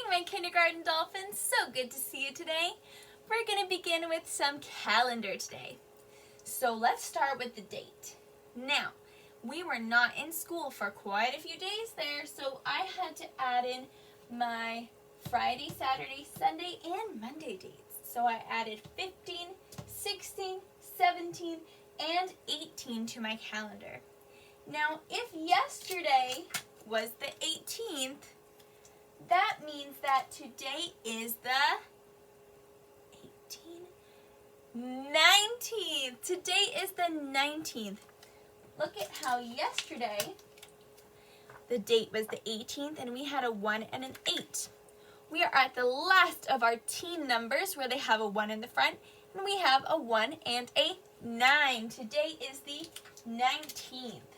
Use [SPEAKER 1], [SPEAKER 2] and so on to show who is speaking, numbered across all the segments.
[SPEAKER 1] my kindergarten dolphins. So good to see you today. We're going to begin with some calendar today. So let's start with the date. Now, we were not in school for quite a few days there, so I had to add in my Friday, Saturday, Sunday, and Monday dates. So I added 15, 16, 17, and 18 to my calendar. Now, if yesterday was the 18th, that means that today is the 19th. Today is the 19th. Look at how yesterday the date was the 18th and we had a 1 and an 8. We are at the last of our teen numbers where they have a 1 in the front, and we have a 1 and a 9. Today is the 19th.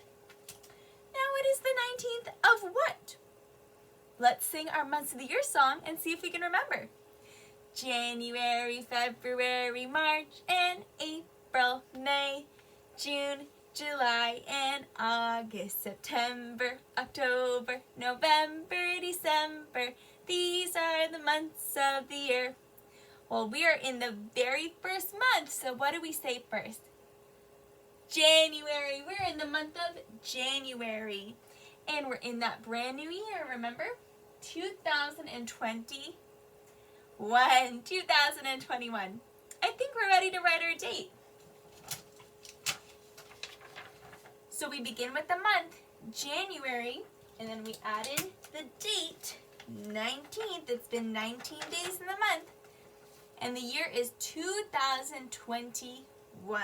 [SPEAKER 1] Now it is the 19th of what? Let's sing our months of the year song and see if we can remember. January, February, March, and April, May, June, July, and August, September, October, November, December. These are the months of the year. Well, we are in the very first month, so what do we say first? January. We're in the month of January. And we're in that brand new year, remember? 2021. I think we're ready to write our date. So we begin with the month, January, and then we add in the date, 19th. It's been 19 days in the month. And the year is 2021.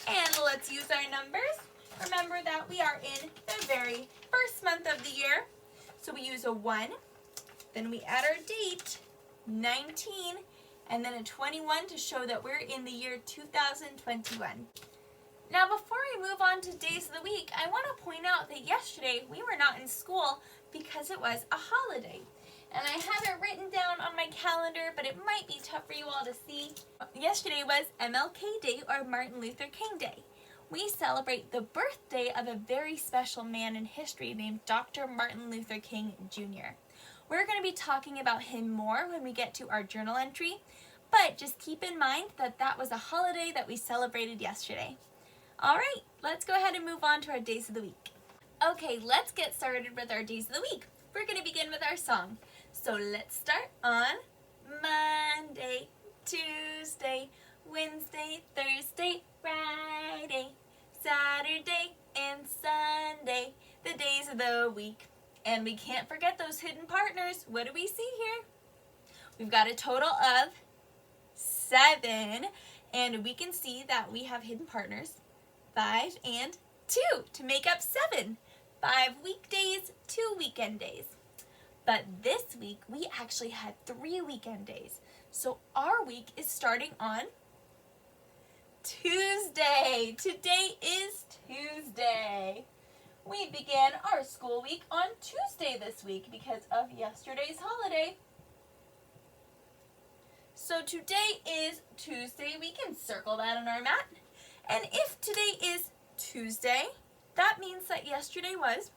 [SPEAKER 1] And let's use our numbers. Remember that we are in the very first month of the year. So we use a 1, then we add our date, 19, and then a 21 to show that we're in the year 2021. Now before I move on to days of the week, I want to point out that yesterday we were not in school because it was a holiday. And I have it written down on my calendar, but it might be tough for you all to see. Yesterday was MLK Day, or Martin Luther King Day. We celebrate the birthday of a very special man in history named Dr. Martin Luther King Jr. We're going to be talking about him more when we get to our journal entry, but just keep in mind that that was a holiday that we celebrated yesterday. All right, let's go ahead and move on to our days of the week. Okay, let's get started with our days of the week. We're going to begin with our song. So let's start on Monday, Tuesday, Wednesday, Thursday, Friday, Saturday, and Sunday, the days of the week. And we can't forget those hidden partners. What do we see here? We've got a total of 7, and we can see that we have hidden partners, 5 and 2, to make up 7. 5 weekdays, 2 weekend days. But this week, we actually had 3 weekend days. So our week is starting on Tuesday. Today is Tuesday. We began our school week on Tuesday this week because of yesterday's holiday. So today is Tuesday. We can circle that on our mat. And if today is Tuesday, that means that yesterday was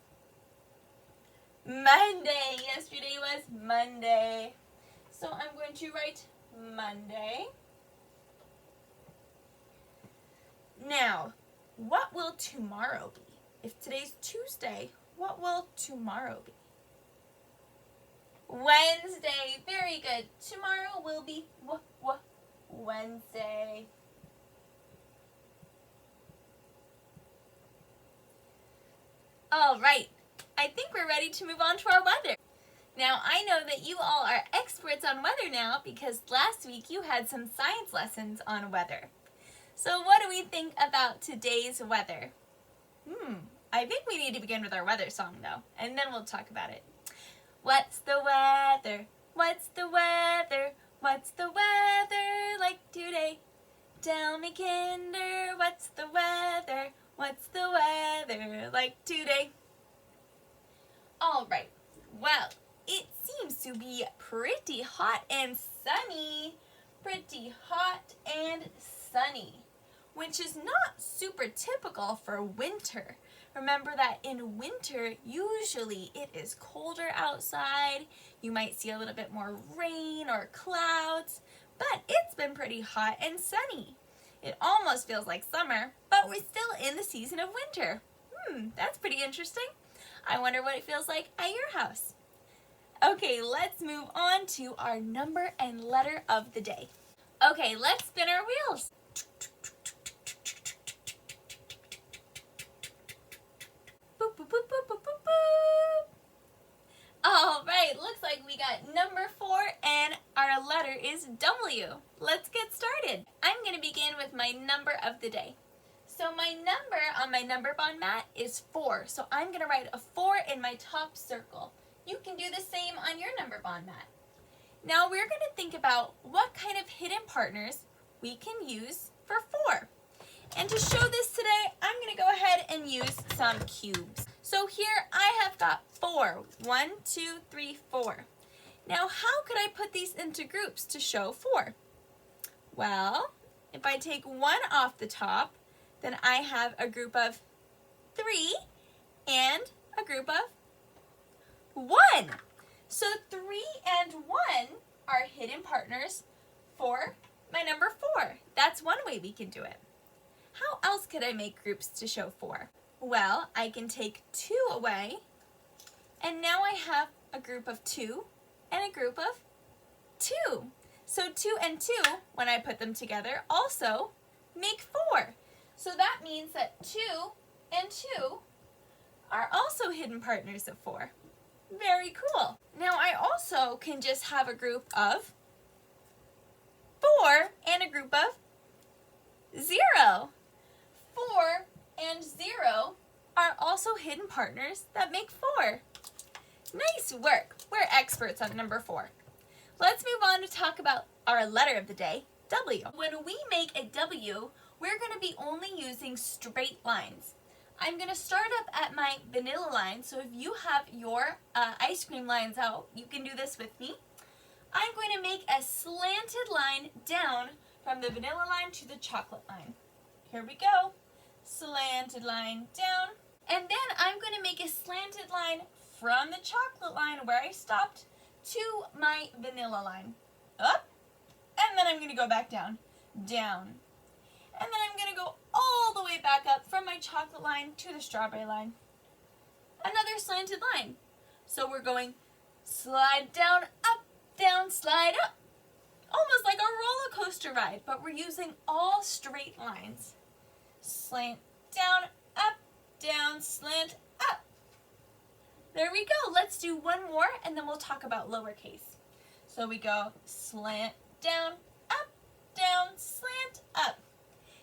[SPEAKER 1] Monday. Yesterday was Monday. So I'm going to write Monday. Now, what will tomorrow be? If today's Tuesday, what will tomorrow be? Wednesday. Very good. Tomorrow will be Wednesday. All right. I think we're ready to move on to our weather. Now, I know that you all are experts on weather now because last week you had some science lessons on weather. So what do we think about today's weather? I think we need to begin with our weather song though, and then we'll talk about it. What's the weather? What's the weather? What's the weather like today? Tell me, kinder, what's the weather? What's the weather like today? All right, well, it seems to be pretty hot and sunny. Pretty hot and sunny, which is not super typical for winter. Remember that in winter, usually it is colder outside. You might see a little bit more rain or clouds, but it's been pretty hot and sunny. It almost feels like summer, but we're still in the season of winter. That's pretty interesting. I wonder what it feels like at your house. Okay, let's move on to our number and letter of the day. Okay, let's spin our wheels. Boop, boop, boop, boop, boop, boop, boop. All right, looks like we got number 4 and our letter is W. Let's get started. I'm going to begin with my number of the day. So my number on my number bond mat is 4. So I'm going to write a 4 in my top circle. You can do the same on your number bond mat. Now we're going to think about what kind of hidden partners we can use for 4. And to show this today, I'm going to go ahead and use some cubes. So here I have got 4. 1, 2, 3, 4. Now how could I put these into groups to show 4? Well, if I take 1 off the top, then I have a group of 3 and a group of 1. So 3 and 1 are hidden partners for my number 4. That's one way we can do it. How else could I make groups to show 4? Well, I can take 2 away, and now I have a group of 2 and a group of 2. So 2 and 2, when I put them together, also make 4. So that means that 2 and 2 are also hidden partners of 4. Very cool. Now I also can just have a group of 4 and a group of 0. 4 and 0 are also hidden partners that make 4. Nice work. We're experts on number 4. Let's move on to talk about our letter of the day, W. When we make a W, we're going to be only using straight lines. I'm going to start up at my vanilla line, so if you have your ice cream lines out, you can do this with me. I'm going to make a slanted line down from the vanilla line to the chocolate line. Here we go. Slanted line down. And then I'm going to make a slanted line from the chocolate line where I stopped to my vanilla line. Up. And then I'm going to go back down. Down. And then I'm going to go all the way back up from my chocolate line to the strawberry line. Another slanted line. So we're going slide down, up, down, slide up. Almost like a roller coaster ride, but we're using all straight lines. Slant down, up, down, slant up. There we go. Let's do one more and then we'll talk about lowercase. So we go slant down, up, down, slant up.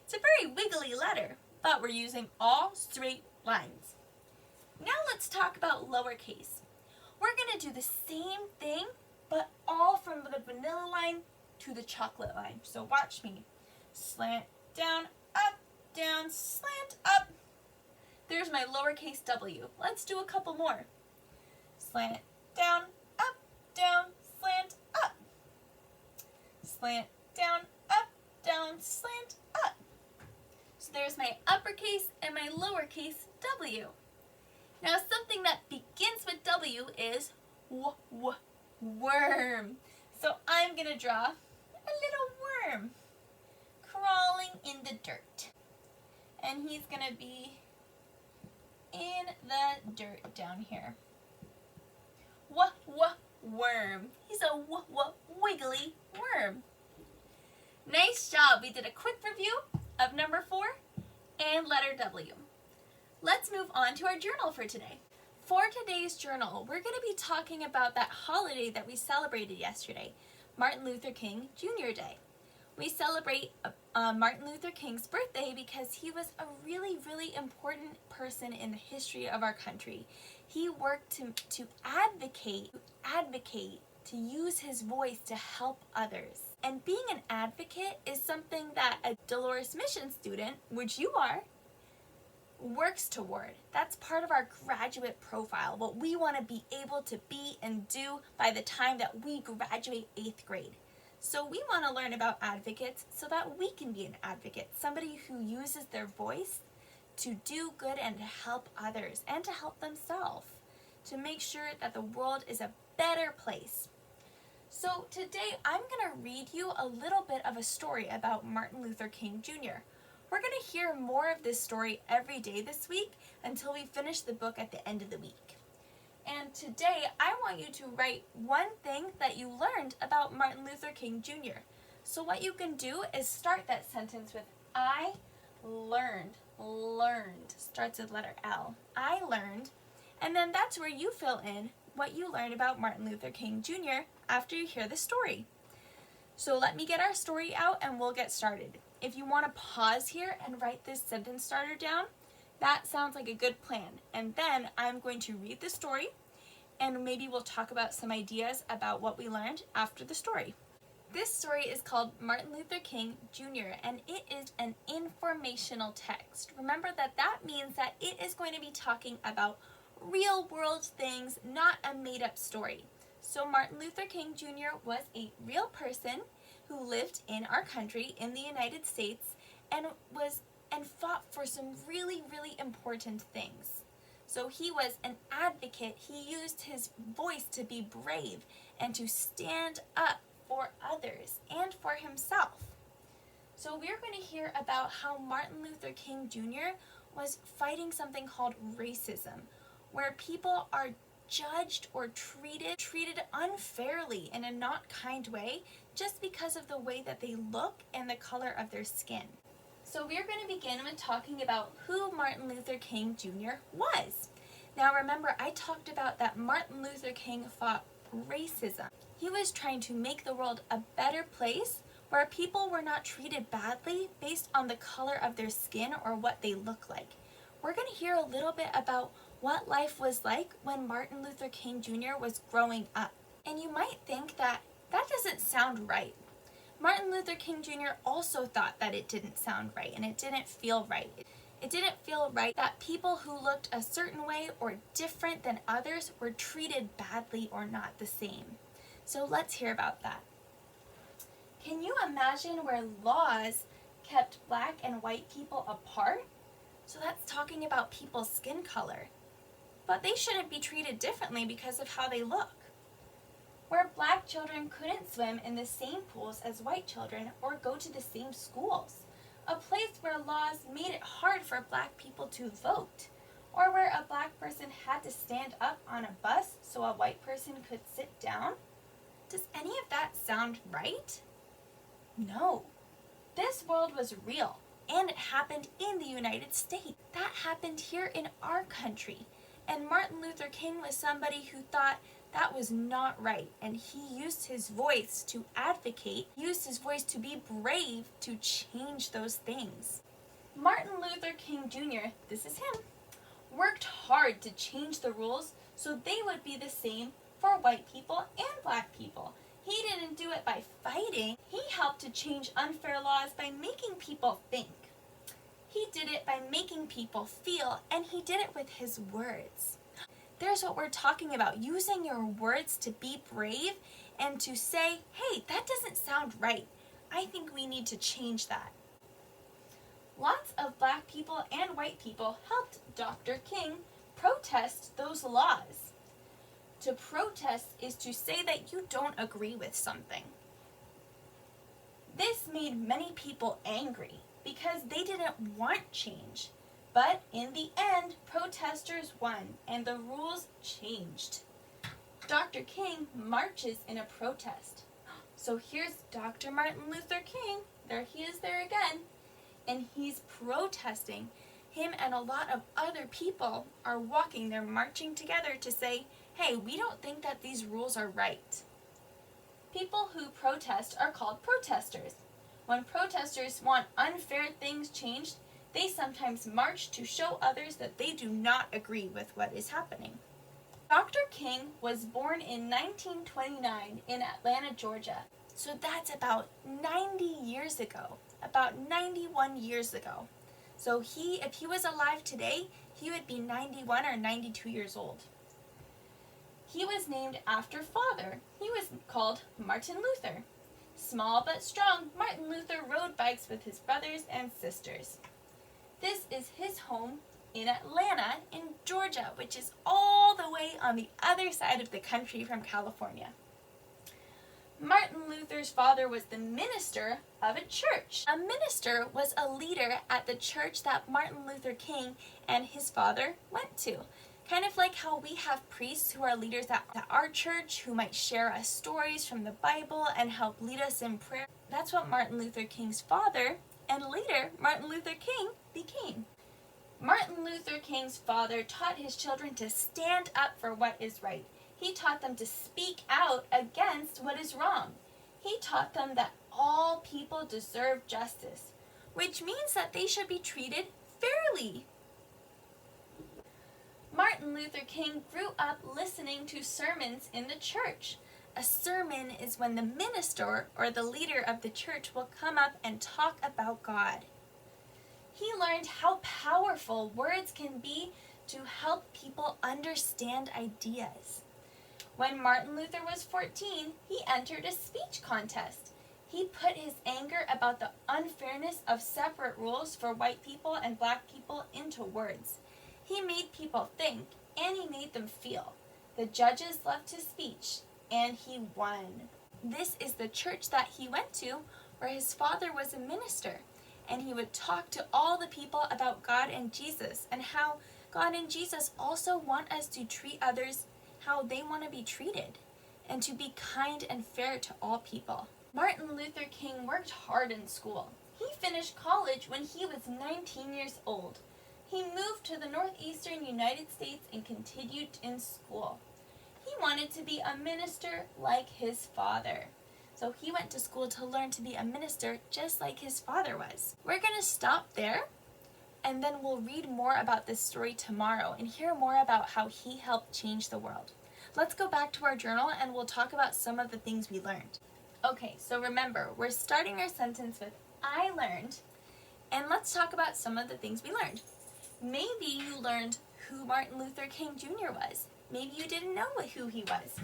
[SPEAKER 1] It's a very wiggly letter, but we're using all straight lines. Now let's talk about lowercase. We're going to do the same thing, but all from the vanilla line to the chocolate line. So watch me. Slant down, up, down, slant up. There's my lowercase w. Let's do a couple more. Slant down, up, down, slant up. Slant down, up, down, slant up. So there's my uppercase and my lowercase w. Now something that begins with W is worm. So I'm going to draw a little worm crawling in the dirt. And he's going to be in the dirt down here. Worm. He's a wiggly worm. Nice job. We did a quick review of number 4 and letter W. Let's move on to our journal for today. For today's journal, we're going to be talking about that holiday that we celebrated yesterday, Martin Luther King Jr. Day. We celebrate Martin Luther King's birthday because he was a really, really important person in the history of our country. He worked to advocate, to use his voice to help others. And being an advocate is something that a Dolores Mission student, which you are, works toward. That's part of our graduate profile, what we want to be able to be and do by the time that we graduate 8th grade. So we want to learn about advocates so that we can be an advocate, somebody who uses their voice to do good and to help others and to help themselves, to make sure that the world is a better place. So today I'm going to read you a little bit of a story about Martin Luther King Jr. We're going to hear more of this story every day this week until we finish the book at the end of the week. And today I want you to write one thing that you learned about Martin Luther King Jr. So what you can do is start that sentence with I learned. Learned starts with letter L. I learned. And then that's where you fill in what you learned about Martin Luther King Jr. after you hear the story. So let me get our story out and we'll get started. If you want to pause here and write this sentence starter down, that sounds like a good plan. And then I'm going to read the story and maybe we'll talk about some ideas about what we learned after the story. This story is called Martin Luther King Jr. and it is an informational text. Remember that means that it is going to be talking about real world things, not a made-up story. So Martin Luther King Jr. was a real person who lived in our country in the United States and fought for some really, really important things. So he was an advocate. He used his voice to be brave and to stand up for others and for himself. So we're going to hear about how Martin Luther King Jr. was fighting something called racism, where people are judged or treated unfairly in a not kind way just because of the way that they look and the color of their skin. So we're going to begin with talking about who Martin Luther King Jr. was. Now remember, I talked about that Martin Luther King fought racism. He was trying to make the world a better place where people were not treated badly based on the color of their skin or what they look like. We're going to hear a little bit about what life was like when Martin Luther King Jr. was growing up. And you might think that doesn't sound right. Martin Luther King Jr. also thought that it didn't sound right and it didn't feel right. It didn't feel right that people who looked a certain way or different than others were treated badly or not the same. So let's hear about that. Can you imagine where laws kept black and white people apart? So that's talking about people's skin color. But they shouldn't be treated differently because of how they look. Where black children couldn't swim in the same pools as white children or go to the same schools. A place where laws made it hard for black people to vote. Or where a black person had to stand up on a bus so a white person could sit down. Does any of that sound right? No. This world was real, and it happened in the United States. That happened here in our country. And Martin Luther King was somebody who thought that was not right, and he used his voice to advocate, used his voice to be brave to change those things. Martin Luther King Jr., this is him, worked hard to change the rules so they would be the same for white people and black people. He didn't do it by fighting. He helped to change unfair laws by making people think. He did it by making people feel, and he did it with his words. There's what we're talking about, using your words to be brave and to say, hey, that doesn't sound right. I think we need to change that. Lots of black people and white people helped Dr. King protest those laws. To protest is to say that you don't agree with something. This made many people angry because they didn't want change. But in the end, protesters won and the rules changed. Dr. King marches in a protest. So here's Dr. Martin Luther King. There he is there again. And he's protesting. Him and a lot of other people are walking. They're marching together to say, hey, we don't think that these rules are right. People who protest are called protesters. When protesters want unfair things changed, they sometimes march to show others that they do not agree with what is happening. Dr. King was born in 1929 in Atlanta, Georgia. So that's about 90 years ago, about 91 years ago. So if he was alive today, he would be 91 or 92 years old. He was named after father. He was called Martin Luther. Small but strong, Martin Luther rode bikes with his brothers and sisters. This is his home in Atlanta, in Georgia, which is all the way on the other side of the country from California. Martin Luther's father was the minister of a church. A minister was a leader at the church that Martin Luther King and his father went to. Kind of like how we have priests who are leaders at our church who might share us stories from the Bible and help lead us in prayer. That's what Martin Luther King's father and later Martin Luther King became. Martin Luther King's father taught his children to stand up for what is right. He taught them to speak out against what is wrong. He taught them that all people deserve justice, which means that they should be treated fairly. Martin Luther King grew up listening to sermons in the church. A sermon is when the minister or the leader of the church will come up and talk about God. He learned how powerful words can be to help people understand ideas. When Martin Luther was 14, he entered a speech contest. He put his anger about the unfairness of separate rules for white people and black people into words. He made people think, and he made them feel. The judges loved his speech, and he won. This is the church that he went to, where his father was a minister, and he would talk to all the people about God and Jesus, and how God and Jesus also want us to treat others how they want to be treated, and to be kind and fair to all people. Martin Luther King worked hard in school. He finished college when he was 19 years old. He moved to the northeastern United States and continued in school. He wanted to be a minister like his father. So he went to school to learn to be a minister just like his father was. We're going to stop there, and then we'll read more about this story tomorrow and hear more about how he helped change the world. Let's go back to our journal and we'll talk about some of the things we learned. Okay, so remember, we're starting our sentence with I learned, and let's talk about some of the things we learned. Maybe you learned who Martin Luther King Jr. was. Maybe you didn't know who he was.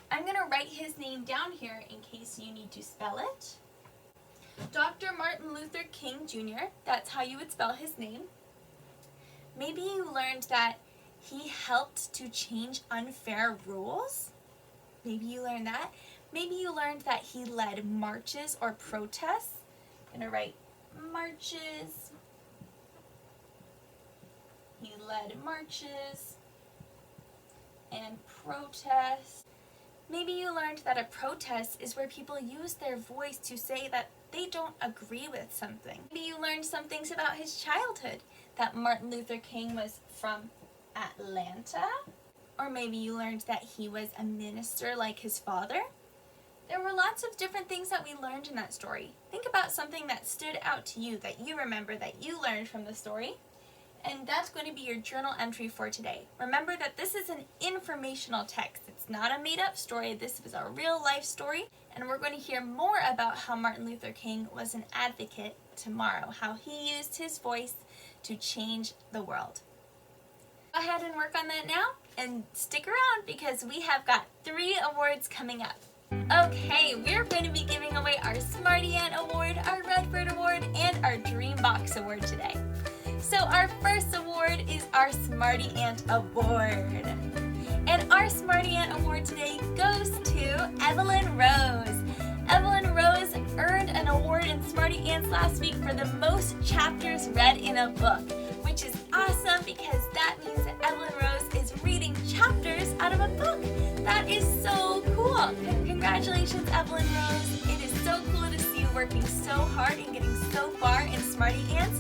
[SPEAKER 1] I'm going to write his name down here in case you need to spell it. Dr. Martin Luther King Jr., that's how you would spell his name. Maybe you learned that he helped to change unfair rules. Maybe you learned that. Maybe you learned that he led marches or protests. I'm going to write marches. He led marches and protests. Maybe you learned that a protest is where people use their voice to say that they don't agree with something. Maybe you learned some things about his childhood, that Martin Luther King was from Atlanta. Or maybe you learned that he was a minister like his father. There were lots of different things that we learned in that story. Think about something that stood out to you, that you remember, that you learned from the story. And that's going to be your journal entry for today. Remember that this is an informational text. It's not a made-up story. This was a real-life story. And we're going to hear more about how Martin Luther King was an advocate tomorrow, how he used his voice to change the world. Go ahead and work on that now, and stick around because we have got 3 awards coming up. Okay, we're going to be giving away our Smarty Ant Award, our Redbird Award, and our Dream Box Award today. So our first award is our Smarty Ant Award. And our Smarty Ant Award today goes to Evelyn Rose. Evelyn Rose earned an award in Smarty Ants last week for the most chapters read in a book, which is awesome because that means that Evelyn Rose is reading chapters out of a book. That is so cool. Congratulations, Evelyn Rose. It is so cool to see you working so hard and getting so far in Smarty Ants.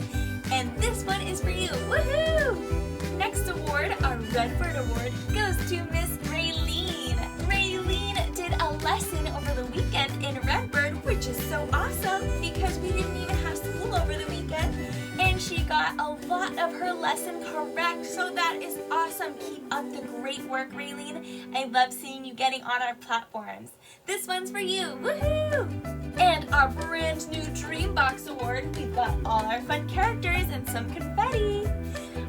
[SPEAKER 1] And this one is for you. Woohoo! Next award, our Redbird Award, goes to Miss Raylene. Raylene did a lesson over the weekend in Redbird, which is so awesome because we didn't even have school over the weekend. And she got a lot of her lesson correct, so that is awesome. Keep up the great work, Raylene. I love seeing you getting on our platforms. This one's for you. Woohoo! And our brand new Dream Box Award, we've got all our fun characters and some confetti.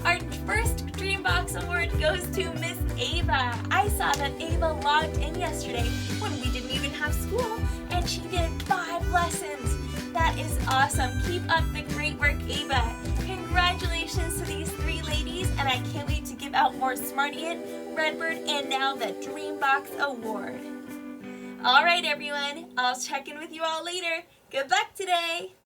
[SPEAKER 1] Our first Dream Box Award goes to Miss Ava. I saw that Ava logged in yesterday when we didn't even have school, and she did 5 lessons. That is awesome. Keep up the great work, Ava. Congratulations. give out more Smarty Ant, Redbird, and now the Dreambox Award. All right, everyone. I'll check in with you all later. Good luck today.